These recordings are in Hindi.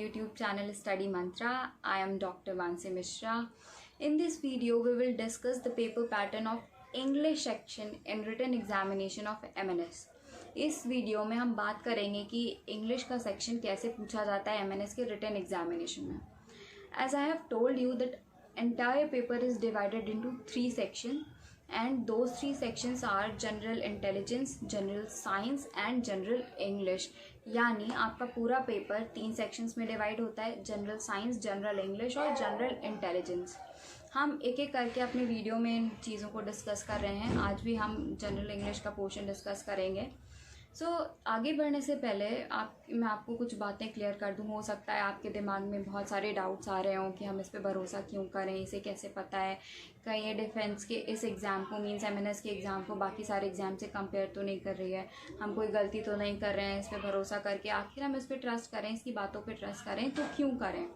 YouTube channel Study Mantra. I am Dr. Mansi Mishra. In this video, we will discuss the paper pattern of English section in written examination of MNS. इस वीडियो में हम बात करेंगे कि इंग्लिश का सेक्शन कैसे पूछा जाता है MNS के रिटन एग्जामिनेशन में. As I have told you that entire paper is divided into 3 sections and those 3 sections are general intelligence, general science and general English. यानी आपका पूरा पेपर 3 सेक्शंस में डिवाइड होता है, जनरल साइंस, जनरल इंग्लिश और जनरल इंटेलिजेंस. हम एक एक करके अपने वीडियो में इन चीज़ों को डिस्कस कर रहे हैं. आज भी हम जनरल इंग्लिश का पोर्शन डिस्कस करेंगे. आगे बढ़ने से पहले मैं आपको कुछ बातें क्लियर कर दूँ. हो सकता है आपके दिमाग में बहुत सारे डाउट्स आ रहे हों कि हम इस पे भरोसा क्यों करें, इसे कैसे पता है, कहीं ये डिफेंस के इस एग्ज़ाम को मीन्स MNS के एग्ज़ाम को बाकी सारे एग्ज़ाम से कंपेयर तो नहीं कर रही है, हम कोई गलती तो नहीं कर रहे हैं इस पर भरोसा करके. आखिर हम इस पर ट्रस्ट करें, इसकी बातों पर ट्रस्ट करें तो क्यों करें.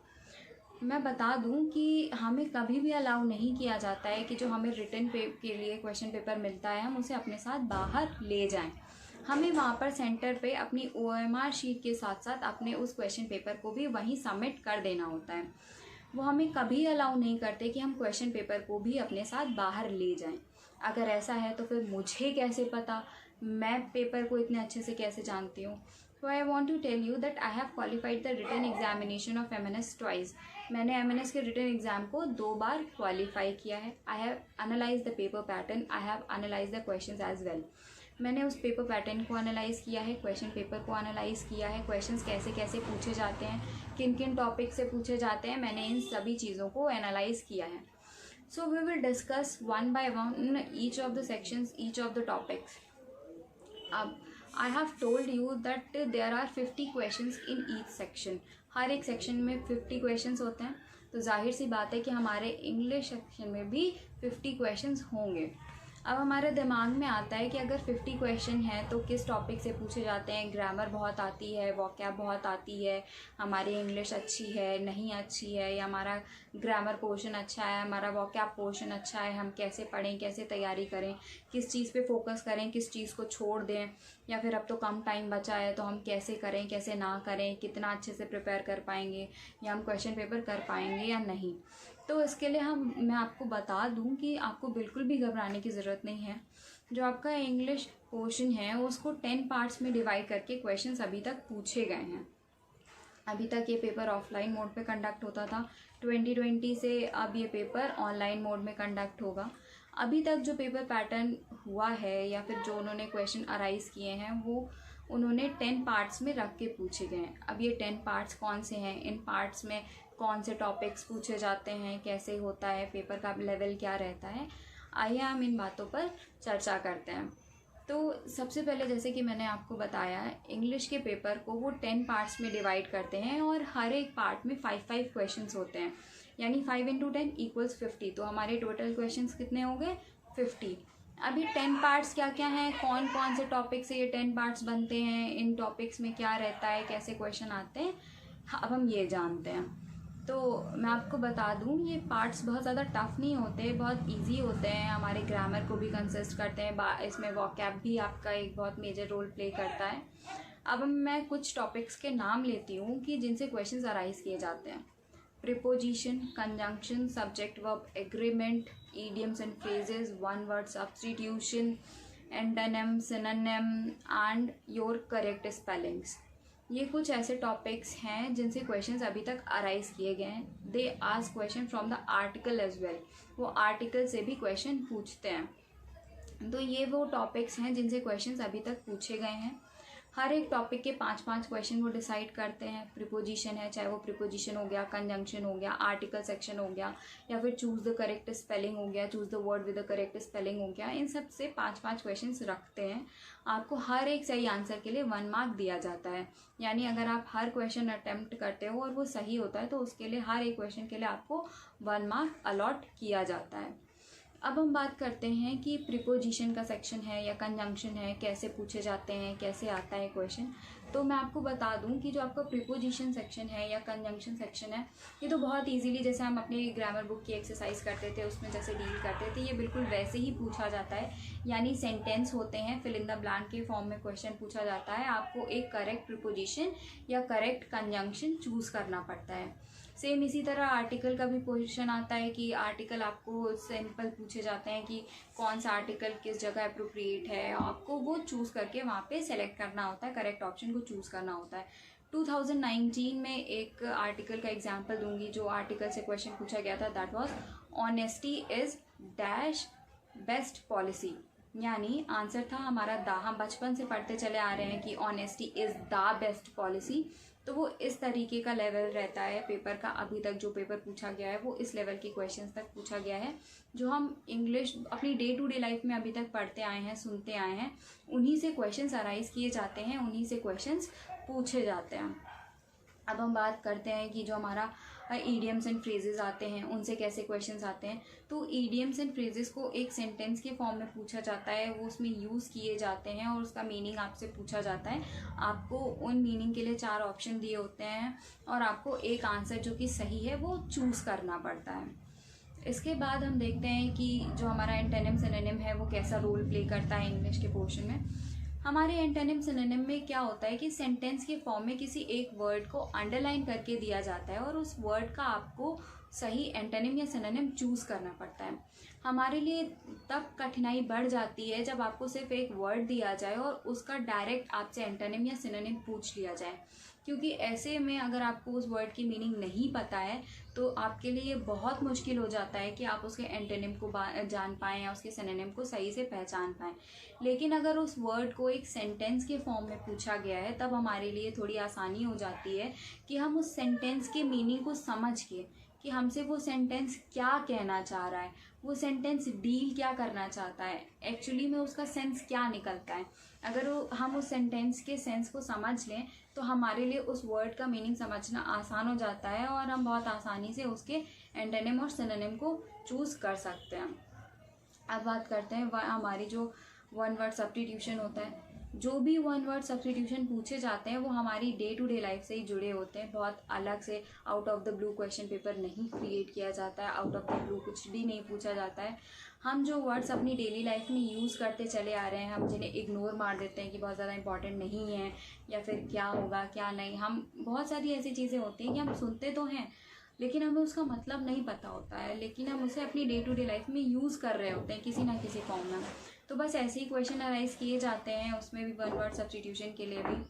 मैं बता दूं कि हमें कभी भी अलाउ नहीं किया जाता है कि जो हमें रिटन के लिए क्वेश्चन पेपर मिलता है हम उसे अपने साथ बाहर ले जाएं. हमें वहाँ पर सेंटर पे अपनी OMR शीट के साथ साथ अपने उस क्वेश्चन पेपर को भी वहीं सबमिट कर देना होता है. वो हमें कभी अलाउ नहीं करते कि हम क्वेश्चन पेपर को भी अपने साथ बाहर ले जाएं. अगर ऐसा है तो फिर मुझे कैसे पता, मैं पेपर को इतने अच्छे से कैसे जानती हूँ. So I want to tell you that I have qualified the written examination of MNS twice. मैंने MNS के written exam को 2 बार qualify किया है. I have analyzed the paper pattern. I have analyzed the questions as well. मैंने उस पेपर पैटर्न को एनालाइज़ किया है, क्वेश्चन पेपर को एनालाइज़ किया है, क्वेश्चंस कैसे कैसे पूछे जाते हैं, किन किन टॉपिक से पूछे जाते हैं, मैंने इन सभी चीज़ों को एनालाइज़ किया है. So we will discuss one by one each of the sections, each of the topics. अब I have told you that there are 50 questions in each section. हर एक सेक्शन में 50 क्वेश्चंस होते हैं, तो जाहिर सी बात है कि हमारे इंग्लिश सेक्शन में भी 50 क्वेश्चंस होंगे. अब हमारे दिमाग में आता है कि अगर 50 क्वेश्चन हैं तो किस टॉपिक से पूछे जाते हैं. ग्रामर बहुत आती है, वोकैब बहुत आती है, हमारी इंग्लिश अच्छी है, नहीं अच्छी है, या हमारा ग्रामर पोर्शन अच्छा है, हमारा वोकैब पोर्शन अच्छा है, हम कैसे पढ़ें, कैसे तैयारी करें, किस चीज़ पे फोकस करें, किस चीज़ को छोड़ दें, या फिर अब तो कम टाइम बचा है तो हम कैसे करें, कैसे ना करें, कितना अच्छे से प्रिपेयर कर पाएंगे, या हम क्वेश्चन पेपर कर पाएंगे या नहीं. तो इसके लिए मैं आपको बता दूं कि आपको बिल्कुल भी घबराने की ज़रूरत नहीं है. जो आपका इंग्लिश पोर्शन है उसको 10 पार्ट्स में डिवाइड करके क्वेश्चंस अभी तक पूछे गए हैं. अभी तक ये पेपर ऑफलाइन मोड पे कंडक्ट होता था. 2020 से अब ये पेपर ऑनलाइन मोड में कंडक्ट होगा. अभी तक जो पेपर पैटर्न हुआ है या फिर जो उन्होंने क्वेश्चन अराइज किए हैं वो उन्होंने 10 पार्ट्स में रख के पूछे गए हैं. अब ये 10 पार्ट्स कौन से हैं, इन पार्ट्स में कौन से टॉपिक्स पूछे जाते हैं, कैसे होता है, पेपर का लेवल क्या रहता है, आइए हम इन बातों पर चर्चा करते हैं. तो सबसे पहले जैसे कि मैंने आपको बताया, इंग्लिश के पेपर को वो 10 पार्ट्स में डिवाइड करते हैं और हर एक पार्ट में 5-5 क्वेश्चंस होते हैं. यानी 5 × 10 = 50. तो हमारे टोटल क्वेश्चंस कितने हो गए? 50. अभी 10 पार्ट्स क्या क्या हैं, कौन कौन से टॉपिक से ये 10 पार्ट्स बनते हैं, इन टॉपिक्स में क्या रहता है, कैसे क्वेश्चन आते हैं, अब हम ये जानते हैं. तो मैं आपको बता दूं ये पार्ट्स बहुत ज़्यादा टफ नहीं होते, बहुत इजी होते हैं. हमारे ग्रामर को भी कंसिस्ट करते हैं, इसमें वोकैब भी आपका एक बहुत मेजर रोल प्ले करता है. अब मैं कुछ टॉपिक्स के नाम लेती हूँ कि जिनसे क्वेश्चंस अराइज किए जाते हैं. Preposition, conjunction, subject verb agreement, idioms and phrases, one word substitution, antonym, synonym and your correct spellings. ये कुछ ऐसे टॉपिक्स हैं जिनसे क्वेश्चंस अभी तक अराइज किए गए हैं. They ask question from the article as well. वो आर्टिकल से भी क्वेश्चन पूछते हैं. तो ये वो टॉपिक्स हैं जिनसे क्वेश्चंस अभी तक पूछे गए हैं. हर एक टॉपिक के 5-5 क्वेश्चन वो डिसाइड करते हैं. प्रीपोजिशन है, चाहे वो प्रीपोजिशन हो गया, कंजंक्शन हो गया, आर्टिकल सेक्शन हो गया, या फिर चूज़ द करेक्ट स्पेलिंग हो गया, choose the word with the correct spelling हो गया. इन सब से 5-5 क्वेश्चंस रखते हैं. आपको हर एक सही आंसर के लिए 1 मार्क दिया जाता है. यानी अगर आप हर क्वेश्चन अटेम्प्ट करते हो और वो सही होता है तो उसके लिए हर एक क्वेश्चन के लिए आपको 1 मार्क अलॉट किया जाता है. अब हम बात करते हैं कि प्रीपोजिशन का सेक्शन है या कंजंक्शन है, कैसे पूछे जाते हैं, कैसे आता है क्वेश्चन. तो मैं आपको बता दूं कि जो आपका प्रीपोजिशन सेक्शन है या कंजंक्शन सेक्शन है, ये तो बहुत इजीली जैसे हम अपनी ग्रामर बुक की एक्सरसाइज करते थे उसमें जैसे डील करते थे, ये बिल्कुल वैसे ही पूछा जाता है। यानी सेंटेंस होते हैं, फिल इन द ब्लैंक के फॉर्म में क्वेश्चन पूछा जाता है, आपको एक करेक्ट प्रीपोजिशन या करेक्ट कंजंक्शन चूज़ करना पड़ता है। सेम इसी तरह आर्टिकल का भी क्वेश्चन आता है कि आर्टिकल आपको सिंपल पूछे जाते हैं कि कौन सा आर्टिकल किस जगह अप्रोप्रिएट है, आपको वो चूज़ करके वहाँ पे सेलेक्ट करना होता है, करेक्ट ऑप्शन को चूज़ करना होता है। 2019 में एक आर्टिकल का एग्जांपल दूंगी, जो आर्टिकल से क्वेश्चन पूछा गया था, that was honesty is dash best policy. यानी आंसर था हमारा दा, हम बचपन से पढ़ते चले आ रहे हैं कि honesty is the best policy, तो वो इस तरीके का लेवल रहता है पेपर का। अभी तक जो पेपर पूछा गया है वो इस लेवल के क्वेश्चंस तक पूछा गया है, जो हम इंग्लिश अपनी डे टू डे लाइफ में अभी तक पढ़ते आए हैं, सुनते आए हैं, उन्हीं से क्वेश्चंस अराइज किए जाते हैं, उन्हीं से क्वेश्चंस पूछे जाते हैं। अब हम बात करते हैं कि जो हमारा ईडियम्स एंड फ्रेजेस आते हैं उनसे कैसे क्वेश्चंस आते हैं। तो ईडियम्स एंड फ्रेजेस को एक सेंटेंस के फॉर्म में पूछा जाता है, वो उसमें यूज़ किए जाते हैं और उसका मीनिंग आपसे पूछा जाता है। आपको उन मीनिंग के लिए 4 ऑप्शन दिए होते हैं और आपको एक आंसर जो कि सही है वो चूज़ करना पड़ता है। इसके बाद हम देखते हैं कि जो हमारा एंटोनिम सिनोनिम है वो कैसा रोल प्ले करता है इंग्लिश के पोर्शन में। हमारे एंटोनिम सिनोनिम में क्या होता है कि सेंटेंस के फॉर्म में किसी एक वर्ड को अंडरलाइन करके दिया जाता है और उस वर्ड का आपको सही एंटोनिम या सिनोनिम चूज़ करना पड़ता है। हमारे लिए तब कठिनाई बढ़ जाती है जब आपको सिर्फ एक वर्ड दिया जाए और उसका डायरेक्ट आपसे एंटोनिम या सिनोनिम पूछ लिया जाए, क्योंकि ऐसे में अगर आपको उस वर्ड की मीनिंग नहीं पता है तो आपके लिए बहुत मुश्किल हो जाता है कि आप उसके एंटोनिम को जान पाएँ या उसके सिनोनिम को सही से पहचान पाएँ। लेकिन अगर उस वर्ड को एक सेंटेंस के फॉर्म में पूछा गया है तब हमारे लिए थोड़ी आसानी हो जाती है कि हम उस सेंटेंस के मीनिंग को समझ के कि हमसे वो सेंटेंस क्या कहना चाह रहा है, वो सेंटेंस डील क्या करना चाहता है, एक्चुअली में उसका सेंस क्या निकलता है। अगर हम उस सेंटेंस के सेंस को समझ लें तो हमारे लिए उस वर्ड का मीनिंग समझना आसान हो जाता है और हम बहुत आसानी से उसके एंटोनिम और सिनोनिम को चूज़ कर सकते हैं। अब बात करते हैं हमारी जो वन वर्ड सब्स्टिट्यूशन होता है। जो भी वन वर्ड सब्स्टिट्यूशन पूछे जाते हैं वो हमारी डे टू डे लाइफ से ही जुड़े होते हैं, बहुत अलग से out of the blue question paper नहीं क्रिएट किया जाता है, आउट ऑफ द ब्लू कुछ भी नहीं पूछा जाता है। हम जो वर्ड्स अपनी डेली लाइफ में यूज़ करते चले आ रहे हैं, हम जिन्हें इग्नोर मार देते हैं कि बहुत ज़्यादा इंपॉर्टेंट नहीं है या फिर क्या होगा क्या नहीं, हम बहुत सारी ऐसी चीज़ें होती हैं कि हम सुनते तो हैं लेकिन हमें उसका मतलब नहीं पता होता है, लेकिन हम उसे अपनी डे टू डे लाइफ में यूज़ कर रहे होते हैं किसी ना किसी फॉर्म में। तो बस ऐसे ही क्वेश्चन अराइज किए जाते हैं, उसमें भी वन वर्ड सब्स्टिट्यूशन के लिए भी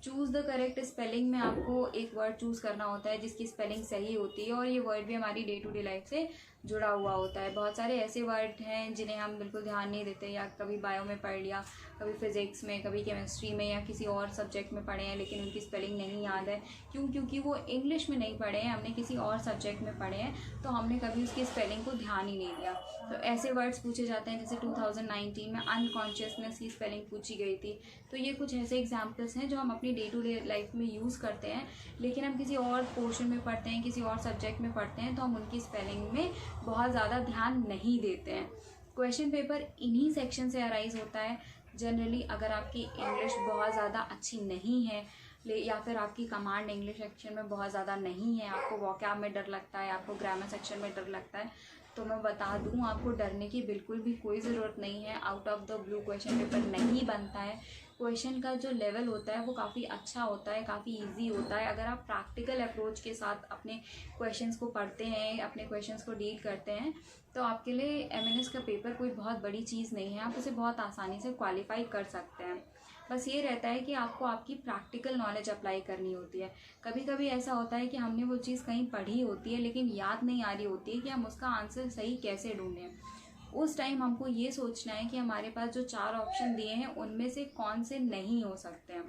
चूज़ द करेक्ट स्पेलिंग में आपको एक वर्ड चूज़ करना होता है जिसकी स्पेलिंग सही होती है और ये वर्ड भी हमारी डे टू डे लाइफ से जुड़ा हुआ होता है। बहुत सारे ऐसे वर्ड हैं जिन्हें हम बिल्कुल ध्यान नहीं देते, या कभी बायो में पढ़ लिया, कभी फिज़िक्स में, कभी केमिस्ट्री में या किसी और सब्जेक्ट में पढ़े हैं लेकिन उनकी स्पेलिंग नहीं याद है। क्यों? क्योंकि वो इंग्लिश में नहीं पढ़े हैं, हमने किसी और सब्जेक्ट में पढ़े हैं तो हमने कभी उसकी स्पेलिंग को ध्यान ही नहीं दिया। तो ऐसे वर्ड्स पूछे जाते हैं, जैसे 2019 में अनकॉन्शियसनेस की स्पेलिंग पूछी गई थी। तो ये कुछ ऐसे एग्जाम्पल्स हैं जो हम अपनी डे टू डे लाइफ में यूज़ करते हैं, लेकिन हम किसी और पोर्शन में पढ़ते हैं, किसी और सब्जेक्ट में पढ़ते हैं तो हम उनकी स्पेलिंग में बहुत ज़्यादा ध्यान नहीं देते हैं। क्वेश्चन पेपर इन्हीं सेक्शन से अराइज होता है। जनरली अगर आपकी इंग्लिश बहुत ज़्यादा अच्छी नहीं है या फिर आपकी कमांड इंग्लिश सेक्शन में बहुत ज़्यादा नहीं है, आपको वोकैब में डर लगता है, आपको ग्रामर सेक्शन में डर लगता है, तो मैं बता दूं आपको डरने की बिल्कुल भी कोई ज़रूरत नहीं है। Out of the blue question paper नहीं बनता है। क्वेश्चन का जो लेवल होता है वो काफ़ी अच्छा होता है, काफ़ी इजी होता है। अगर आप प्रैक्टिकल अप्रोच के साथ अपने क्वेश्चंस को पढ़ते हैं, अपने क्वेश्चंस को डील करते हैं, तो आपके लिए एमएनएस का पेपर कोई बहुत बड़ी चीज़ नहीं है, आप उसे बहुत आसानी से क्वालिफाई कर सकते हैं। बस ये रहता है कि आपको आपकी प्रैक्टिकल नॉलेज अप्लाई करनी होती है। कभी कभी ऐसा होता है कि हमने वो चीज़ कहीं पढ़ी होती है लेकिन याद नहीं आ रही होती है कि हम उसका आंसर सही कैसे ढूंढें। उस टाइम हमको ये सोचना है कि हमारे पास जो 4 ऑप्शन दिए हैं उनमें से कौन से नहीं हो सकते हैं।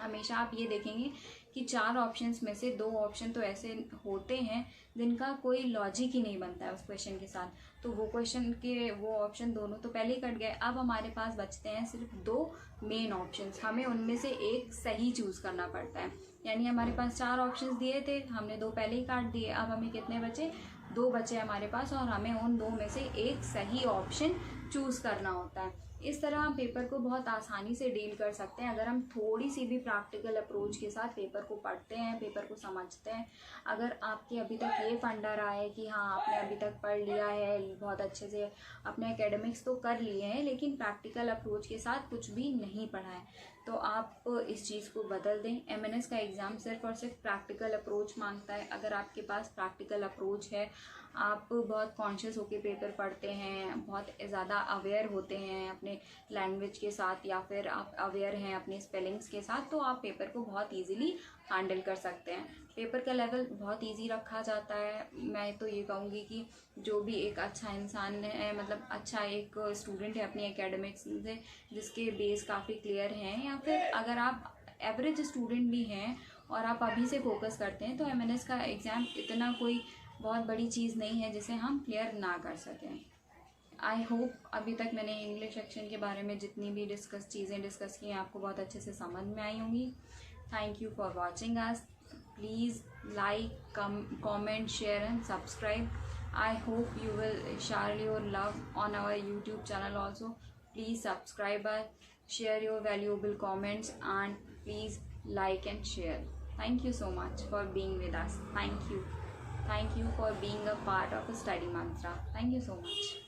हमेशा आप ये देखेंगे कि 4 ऑप्शंस में से 2 ऑप्शन तो ऐसे होते हैं जिनका कोई लॉजिक ही नहीं बनता है उस क्वेश्चन के साथ, तो वो क्वेश्चन के वो ऑप्शन दोनों तो पहले ही कट गए। अब हमारे पास बचते हैं सिर्फ 2 मेन ऑप्शंस, हमें उनमें से एक सही चूज़ करना पड़ता है। यानी हमारे पास 4 ऑप्शंस दिए थे, हमने 2 पहले ही काट दिए, अब हमें कितने बचे? 2 बचे हमारे पास और हमें उन 2 में से एक सही ऑप्शन चूज़ करना होता है। इस तरह हम पेपर को बहुत आसानी से डील कर सकते हैं अगर हम थोड़ी सी भी प्रैक्टिकल अप्रोच के साथ पेपर को पढ़ते हैं, पेपर को समझते हैं। अगर आपके अभी तक ये फंडा रहा है कि हाँ आपने अभी तक पढ़ लिया है, बहुत अच्छे से अपने एकेडमिक्स तो कर लिए हैं, लेकिन प्रैक्टिकल अप्रोच के साथ कुछ भी नहीं पढ़ा है, तो आप इस चीज़ को बदल दें। एमएनएस का एग्ज़ाम सिर्फ और सिर्फ प्रैक्टिकल अप्रोच मांगता है। अगर आपके पास प्रैक्टिकल अप्रोच है, आप बहुत कॉन्शियस होकर पेपर पढ़ते हैं, बहुत ज़्यादा अवेयर होते हैं अपने लैंग्वेज के साथ, या फिर आप अवेयर हैं अपने स्पेलिंग्स के साथ, तो आप पेपर को बहुत ईजीली हैंडल कर सकते हैं। पेपर का लेवल बहुत ईजी रखा जाता है। मैं तो ये कहूँगी कि जो भी एक अच्छा इंसान है, मतलब अच्छा एक स्टूडेंट है अपनी एकेडमिक्स से, जिसके बेस काफ़ी क्लियर हैं, या फिर अगर आप एवरेज स्टूडेंट भी हैं और आप अभी से फोकस करते हैं, तो एमएनएस का एग्ज़ाम इतना कोई बहुत बड़ी चीज़ नहीं है जिसे हम क्लियर ना कर सकें। आई होप अभी तक मैंने इंग्लिश सेक्शन के बारे में जितनी भी चीज़ें डिस्कस की हैं आपको बहुत अच्छे से समझ में आई होंगी। Thank you for watching us. Please like, comment, share and subscribe. I hope you will share your love on our YouTube channel also. Please subscribe us, share your valuable comments, and please like and share. Thank you so much for being with us. Thank you for being a part of a Study Mantra. Thank you so much.